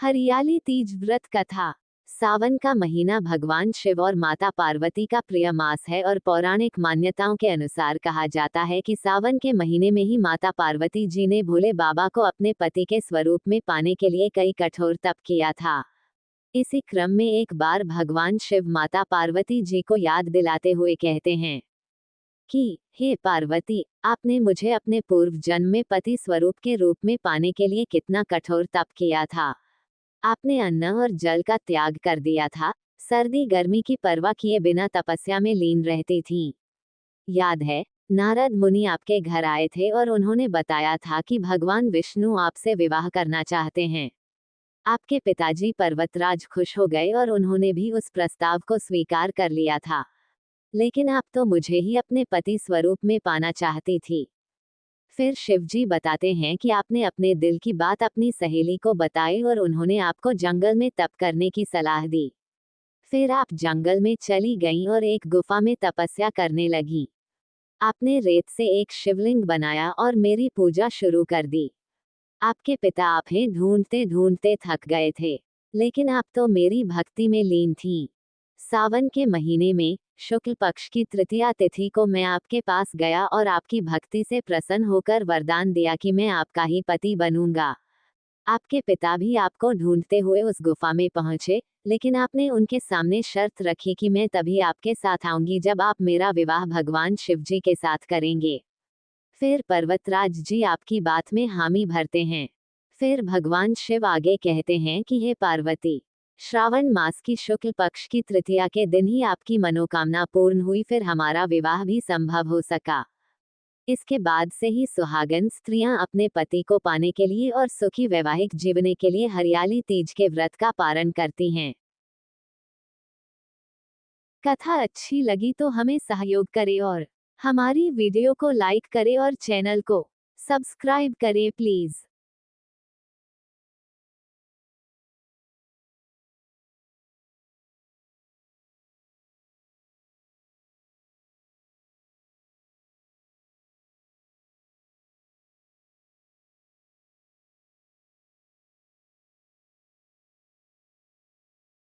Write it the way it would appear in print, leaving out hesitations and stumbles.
हरियाली तीज व्रत कथा। सावन का महीना भगवान शिव और माता पार्वती का प्रिय मास है और पौराणिक मान्यताओं के अनुसार कहा जाता है कि सावन के महीने में ही माता पार्वती जी ने भोले बाबा को अपने पति के स्वरूप में पाने के लिए कई कठोर तप किया था। इसी क्रम में एक बार भगवान शिव माता पार्वती जी को याद दिलाते हुए कहते हैं कि हे पार्वती, आपने मुझे अपने पूर्व जन्म में पति स्वरूप के रूप में पाने के लिए कितना कठोर तप किया था। आपने अन्न और जल का त्याग कर दिया था, सर्दी गर्मी की परवाह किए बिना तपस्या में लीन रहती थीं। याद है, नारद मुनि आपके घर आए थे और उन्होंने बताया था कि भगवान विष्णु आपसे विवाह करना चाहते हैं। आपके पिताजी पर्वतराज खुश हो गए और उन्होंने भी उस प्रस्ताव को स्वीकार कर लिया था। लेकिन आप तो मुझे ही अपने पति स्वरूप में पाना चाहती थी। फिर शिवजी बताते हैं कि आपने अपने दिल की बात अपनी सहेली को बताई और उन्होंने आपको जंगल में तप करने की सलाह दी। फिर आप जंगल में चली गईं और एक गुफा में तपस्या करने लगी। आपने रेत से एक शिवलिंग बनाया और मेरी पूजा शुरू कर दी। आपके पिता आपने ढूंढते ढूंढते थक गए थे, लेकिन आप तो मेरी भक्ति में लीन थीं। सावन के महीने में शुक्ल पक्ष की तृतीया तिथि को मैं आपके पास गया और आपकी भक्ति से प्रसन्न होकर वरदान दिया कि मैं आपका ही पति बनूंगा। आपके पिता भी आपको ढूंढते हुए उस गुफा में पहुंचे, लेकिन आपने उनके सामने शर्त रखी कि मैं तभी आपके साथ आऊंगी जब आप मेरा विवाह भगवान शिव जी के साथ करेंगे। फिर पर्वतराज जी आपकी बात में हामी भरते हैं। फिर भगवान शिव आगे कहते हैं कि हे पार्वती, श्रावण मास की शुक्ल पक्ष की तृतीया के दिन ही आपकी मनोकामना पूर्ण हुई, फिर हमारा विवाह भी संभव हो सका। इसके बाद से ही सुहागन स्त्रियां अपने पति को पाने के लिए और सुखी वैवाहिक जीवन के लिए हरियाली तीज के व्रत का पारण करती हैं। कथा अच्छी लगी तो हमें सहयोग करें और हमारी वीडियो को लाइक करें और चैनल को सब्सक्राइब करें प्लीज।